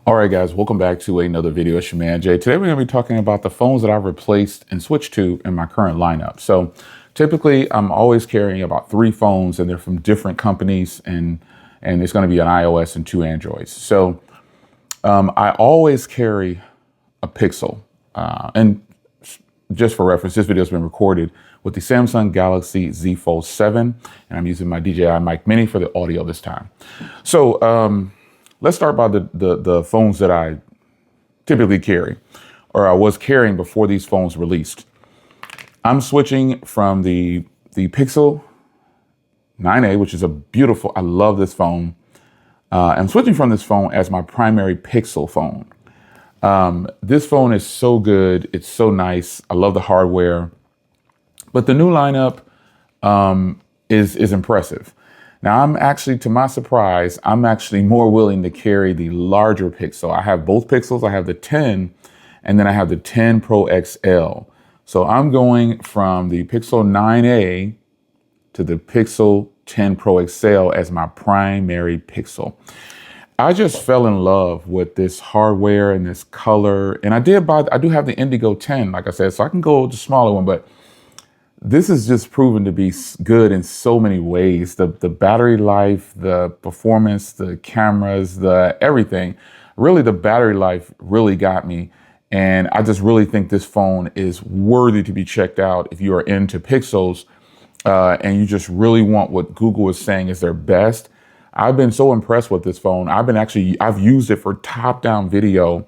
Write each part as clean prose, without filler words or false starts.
All right, guys, welcome back to another video. It's your man, Jay. Today, we're going to be talking about the phones that I've replaced and switched to in my current lineup. So typically, I'm always carrying about 3 phones, and they're from different companies, and it's going to be an iOS and 2 Androids. So I always carry a Pixel. And just for reference, this video has been recorded with the Samsung Galaxy Z Fold 7, and I'm using my DJI Mic Mini for the audio this time. So let's start by the phones that I typically carry, or I was carrying before these phones released. I'm switching from the Pixel 9a, which is I love this phone. I'm switching from this phone as my primary Pixel phone. This phone is so good. It's so nice. I love the hardware, but the new lineup is impressive. Now, to my surprise, I'm actually more willing to carry the larger Pixel. I have both Pixels. I have the 10, and then I have the 10 Pro XL. So I'm going from the Pixel 9a to the Pixel 10 Pro XL as my primary Pixel. I just fell in love with this hardware and this color. And I do have the Indigo 10, like I said, so I can go with the smaller one, but this is just proven to be good in so many ways. The battery life, the performance, the cameras, the everything. Really, the battery life really got me. And I just really think this phone is worthy to be checked out if you are into Pixels and you just really want what Google is saying is their best. I've been so impressed with this phone. I've used it for top-down video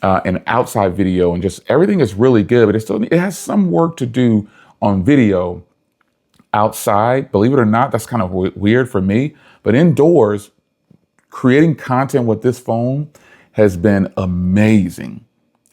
and outside video, and just everything is really good, but it has some work to do on video outside. Believe it or not, that's kind of weird for me. But indoors, creating content with this phone has been amazing.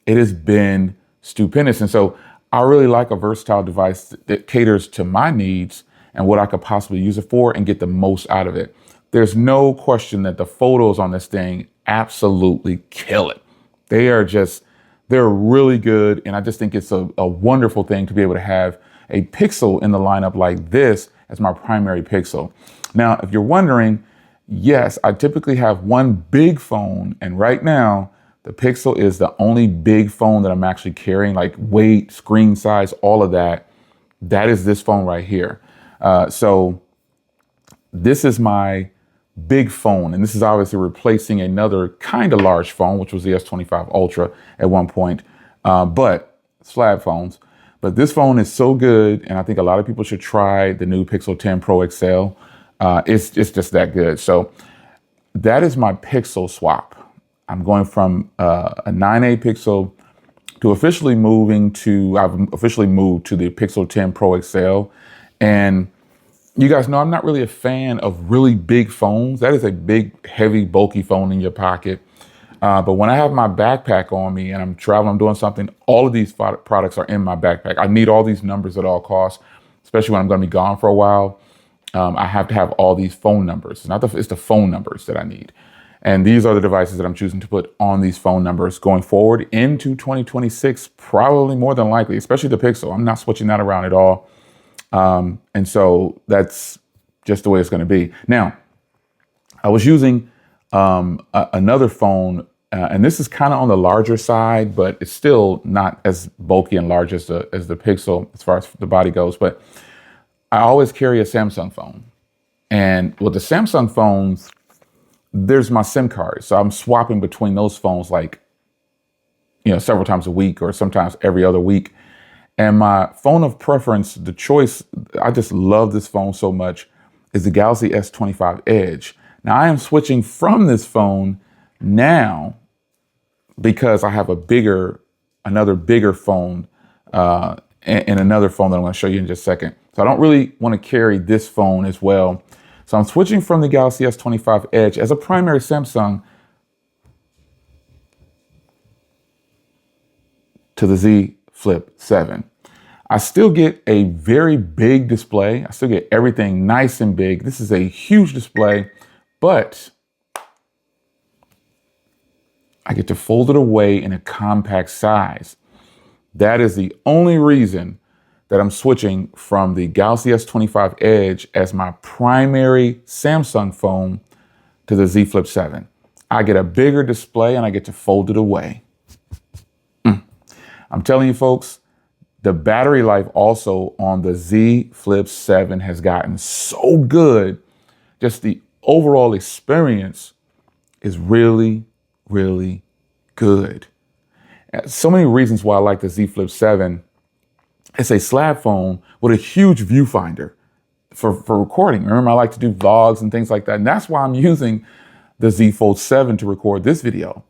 It has been stupendous. And so I really like a versatile device that caters to my needs and what I could possibly use it for and get the most out of it. There's no question that the photos on this thing absolutely kill it. They're really good. And I just think it's a wonderful thing to be able to have a Pixel in the lineup like this as my primary Pixel. Now, if you're wondering, yes, I typically have one big phone, and right now the Pixel is the only big phone that I'm actually carrying, like weight, screen size, all of that. That is this phone right here. So this is my big phone, and this is obviously replacing another kind of large phone, which was the S25 Ultra at one point, but slab phones. But this phone is so good, and I think a lot of people should try the new Pixel 10 Pro XL. It's just that good. So that is my Pixel swap. I'm going from a 9A Pixel to I've officially moved to the Pixel 10 Pro XL. And you guys know I'm not really a fan of really big phones. That is a big, heavy, bulky phone in your pocket. But when I have my backpack on me and I'm traveling, I'm doing something, all of these products are in my backpack. I need all these numbers at all costs, especially when I'm going to be gone for a while. I have to have all these phone numbers. It's the phone numbers that I need. And these are the devices that I'm choosing to put on these phone numbers going forward into 2026, probably more than likely, especially the Pixel. I'm not switching that around at all. And so that's just the way it's going to be. Now, I was using another phone, and this is kind of on the larger side, but it's still not as bulky and large as the Pixel as far as the body goes. But I always carry a Samsung phone, and with the Samsung phones, there's my SIM card. So I'm swapping between those phones several times a week or sometimes every other week. And my phone of preference, the choice, I just love this phone so much, is the Galaxy S25 Edge. Now, I am switching from this phone now because I have another bigger phone and another phone that I'm going to show you in just a second. So I don't really want to carry this phone as well. So I'm switching from the Galaxy S25 Edge as a primary Samsung to the Z Flip 7. I still get a very big display. I still get everything nice and big. This is a huge display, but I get to fold it away in a compact size. That is the only reason that I'm switching from the Galaxy S25 Edge as my primary Samsung phone to the Z Flip 7. I get a bigger display and I get to fold it away. I'm telling you folks, the battery life also on the Z Flip 7 has gotten so good. Just the overall experience is really, really good. So many reasons why I like the Z Flip 7. It's a slab phone with a huge viewfinder for recording. Remember, I like to do vlogs and things like that. And that's why I'm using the Z Fold 7 to record this video.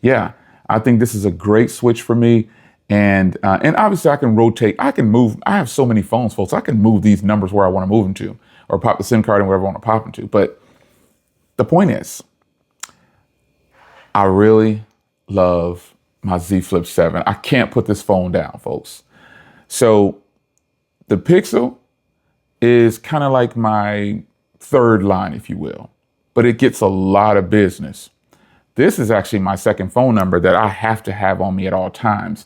Yeah, I think this is a great switch for me. And obviously I can rotate, I can move. I have so many phones, folks. I can move these numbers where I want to move them to, or pop the SIM card in wherever I want to pop them to. But the point is, I really love my Z Flip 7. I can't put this phone down, folks. So the Pixel is kind of like my third line, if you will, but it gets a lot of business. This is actually my second phone number that I have to have on me at all times.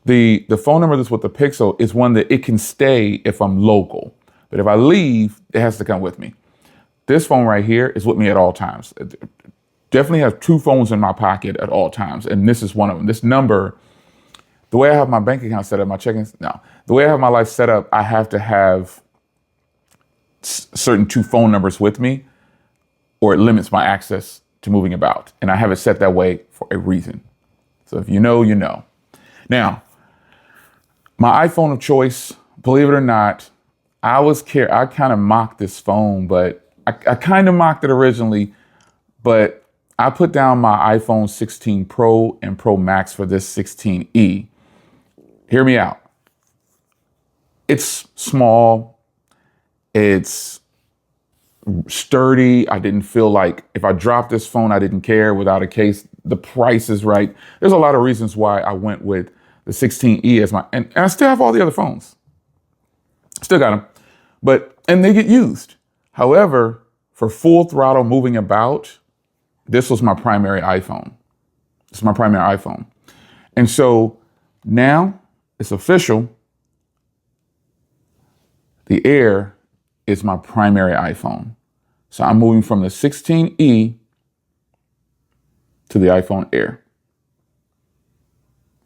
The phone number that's with the Pixel is one that it can stay if I'm local, but if I leave, it has to come with me. This phone right here is with me at all times. Definitely have two phones in my pocket at all times, and this is one of them. This number, the way I have my bank account set up, the way I have my life set up, I have to have certain two phone numbers with me, or it limits my access to moving about. And I have it set that way for a reason. So if you know, you know. Now, my iPhone of choice, believe it or not, I kind of mocked this phone, but I kind of mocked it originally, but I put down my iPhone 16 Pro and Pro Max for this 16E. Hear me out. It's small. It's sturdy. I didn't feel like if I dropped this phone, I didn't care without a case. The price is right. There's a lot of reasons why I went with the 16E as and I still have all the other phones. Still got them, and they get used. However, for full throttle moving about, this was my primary iPhone. It's my primary iPhone. And so now it's official. The Air is my primary iPhone. So I'm moving from the 16E to the iPhone Air.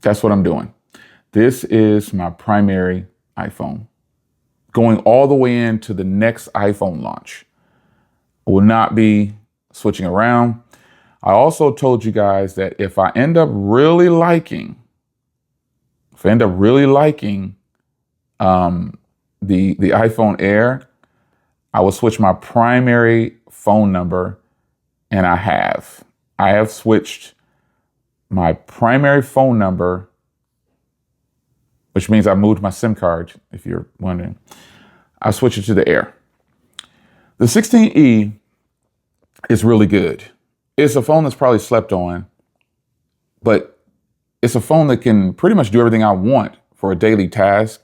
That's what I'm doing. This is my primary iPhone. Going all the way into the next iPhone launch. I will not be switching around. I also told you guys that if I end up really liking the iPhone Air, I will switch my primary phone number, and I have switched my primary phone number, which means I moved my SIM card, if you're wondering. I switched it to the Air. The 16E is really good. It's a phone that's probably slept on, but it's a phone that can pretty much do everything I want for a daily task.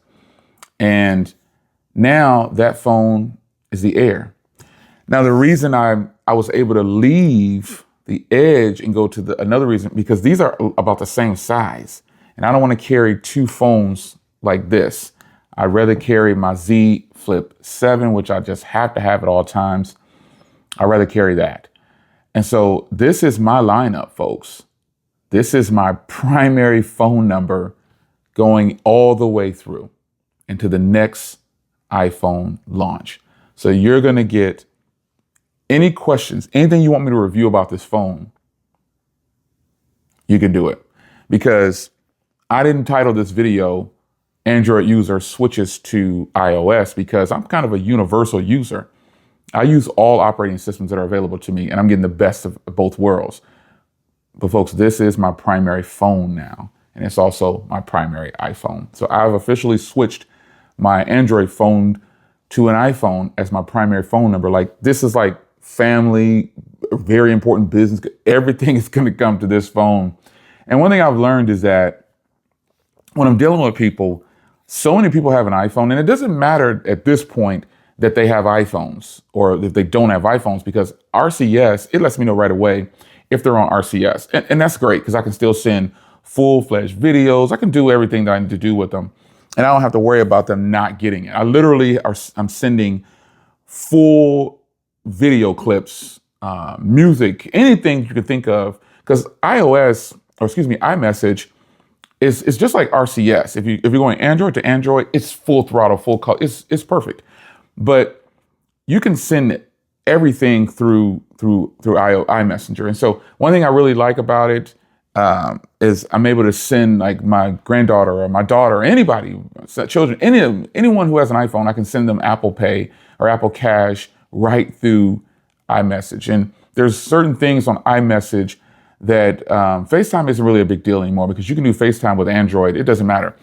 And now that phone is the Air. Now, the reason I was able to leave the Edge and go to another reason, because these are about the same size. And I don't want to carry two phones like this. I'd rather carry my Z Flip 7, which I just have to have at all times. I'd rather carry that. And so this is my lineup, folks. This is my primary phone number going all the way through into the next iPhone launch. So you're going to get any questions, anything you want me to review about this phone, you can do it. Because I didn't title this video Android user switches to iOS, because I'm kind of a universal user. I use all operating systems that are available to me, and I'm getting the best of both worlds. But folks, this is my primary phone now, and it's also my primary iPhone. So I've officially switched my Android phone to an iPhone as my primary phone number. Like, this is like family, very important business. Everything is going to come to this phone. And one thing I've learned is that when I'm dealing with people, so many people have an iPhone, and it doesn't matter at this point that they have iPhones or if they don't have iPhones, because RCS, it lets me know right away if they're on RCS. And that's great, because I can still send full-fledged videos. I can do everything that I need to do with them, and I don't have to worry about them not getting it. I'm sending full video clips music, anything you could think of. Because iMessage is just like RCS. If you're going Android to Android, it's full throttle, full color. It's perfect. But you can send everything through iMessenger. And so one thing I really like about it is I'm able to send like my granddaughter or my daughter or anybody, children, anyone who has an iPhone, I can send them Apple Pay or Apple Cash right through iMessage. And there's certain things on iMessage that FaceTime isn't really a big deal anymore because you can do FaceTime with Android. It doesn't matter.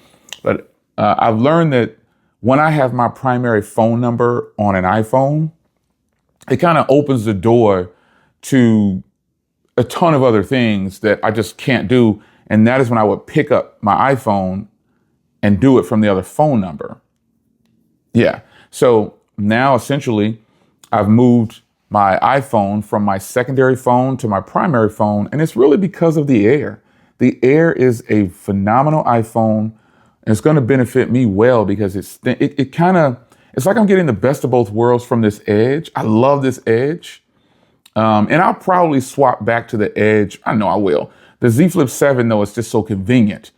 But I've learned that when I have my primary phone number on an iPhone, it kind of opens the door to a ton of other things that I just can't do. And that is when I would pick up my iPhone and do it from the other phone number. Yeah. So now essentially I've moved my iPhone from my secondary phone to my primary phone. And it's really because of the Air. The Air is a phenomenal iPhone. And it's going to benefit me well because it's like I'm getting the best of both worlds from this Edge. I love this Edge. And I'll probably swap back to the Edge. I know I will. The Z Flip 7, though, is just so convenient.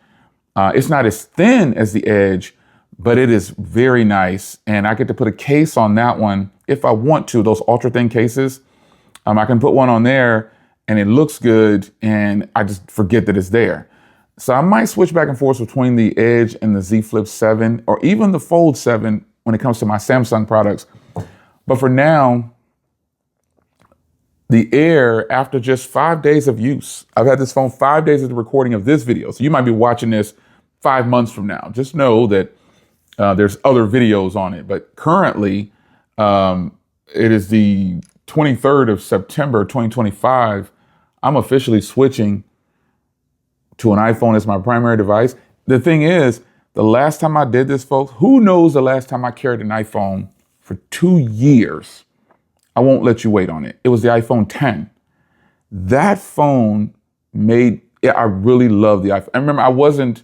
It's not as thin as the Edge, but it is very nice. And I get to put a case on that one if I want to, those ultra thin cases. I can put one on there and it looks good and I just forget that it's there. So I might switch back and forth between the Edge and the Z Flip 7 or even the Fold 7 when it comes to my Samsung products. But for now, the Air, after just 5 days of use, I've had this phone 5 days of the recording of this video. So you might be watching this 5 months from now. Just know that there's other videos on it. But currently, it is the 23rd of September, 2025. I'm officially switching to an iPhone as my primary device. The thing is, the last time I did this, folks, who knows the last time I carried an iPhone for 2 years? I won't let you wait on it. It was the iPhone 10. That phone I really love the iPhone. I remember I wasn't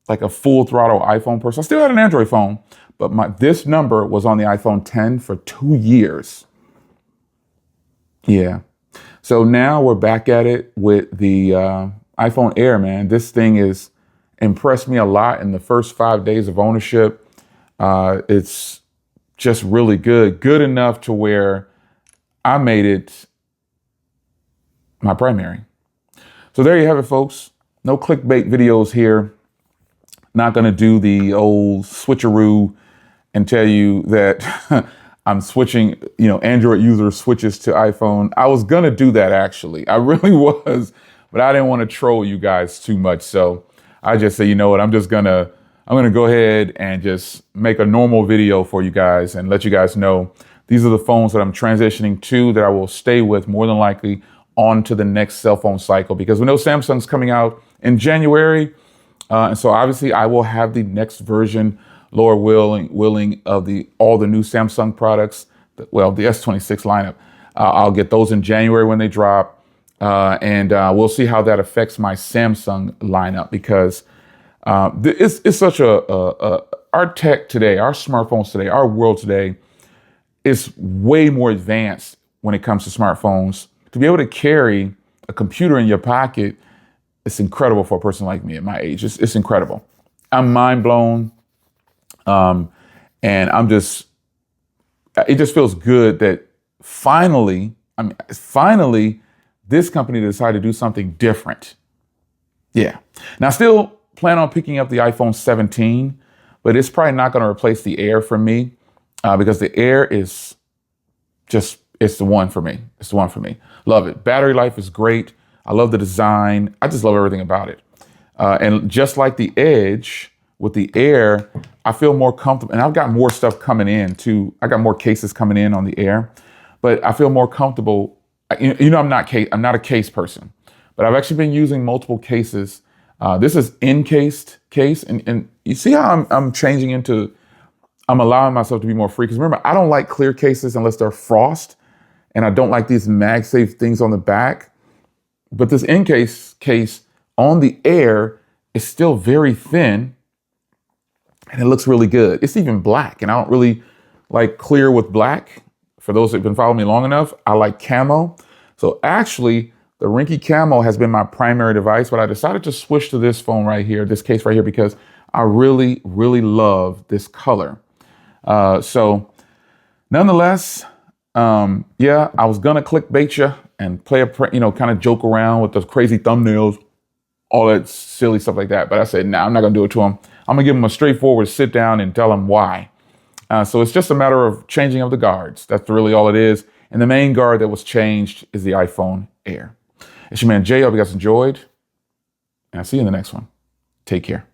like a full throttle iPhone person. I still had an Android phone, but this number was on the iPhone 10 for 2 years. Yeah. So now we're back at it with the iPhone Air, man. This thing has impressed me a lot in the first 5 days of ownership. It's just really good enough to where I made it my primary. So there you have it, folks. No clickbait videos here. Not going to do the old switcheroo and tell you that I'm switching, Android user switches to iPhone. I was going to do that, actually. I really was, but I didn't want to troll you guys too much. So I just say, you know what, I'm going to go ahead and just make a normal video for you guys and let you guys know these are the phones that I'm transitioning to that I will stay with more than likely on to the next cell phone cycle, because we know Samsung's coming out in January. And so obviously I will have the next version, Lord willing, of all the new Samsung products. Well, the S26 lineup. I'll get those in January when they drop. And we'll see how that affects my Samsung lineup, because it's such our tech today, our smartphones today, our world today is way more advanced when it comes to smartphones. To be able to carry a computer in your pocket, it's incredible for a person like me at my age. It's incredible. I'm mind blown. And it just feels good that finally, this company decided to do something different. Yeah. Now, I still plan on picking up the iPhone 17, but it's probably not going to replace the Air for me, because the Air is it's the one for me. It's the one for me. Love it. Battery life is great. I love the design. I just love everything about it. And just like the Edge, with the Air, I feel more comfortable. And I've got more stuff coming in too. I got more cases coming in on the Air, but I feel more comfortable. I'm not a case person, but I've actually been using multiple cases. This is encased case. And you see how I'm allowing myself to be more free. Because remember, I don't like clear cases unless they're frost. And I don't like these MagSafe things on the back. But this encased case on the Air is still very thin. And it looks really good. It's even black. And I don't really like clear with black. For those that have been following me long enough, I like camo. So actually, the Rinky Camo has been my primary device, but I decided to switch to this phone right here, this case right here, because I really, really love this color. So nonetheless, yeah, I was gonna clickbait you and play kind of joke around with those crazy thumbnails, all that silly stuff like that. But I said, nah, I'm not gonna do it to them. I'm gonna give them a straightforward sit down and tell them why. So it's just a matter of changing of the guards. That's really all it is. And the main guard that was changed is the iPhone Air. It's your man Jay. I hope you guys enjoyed. And I'll see you in the next one. Take care.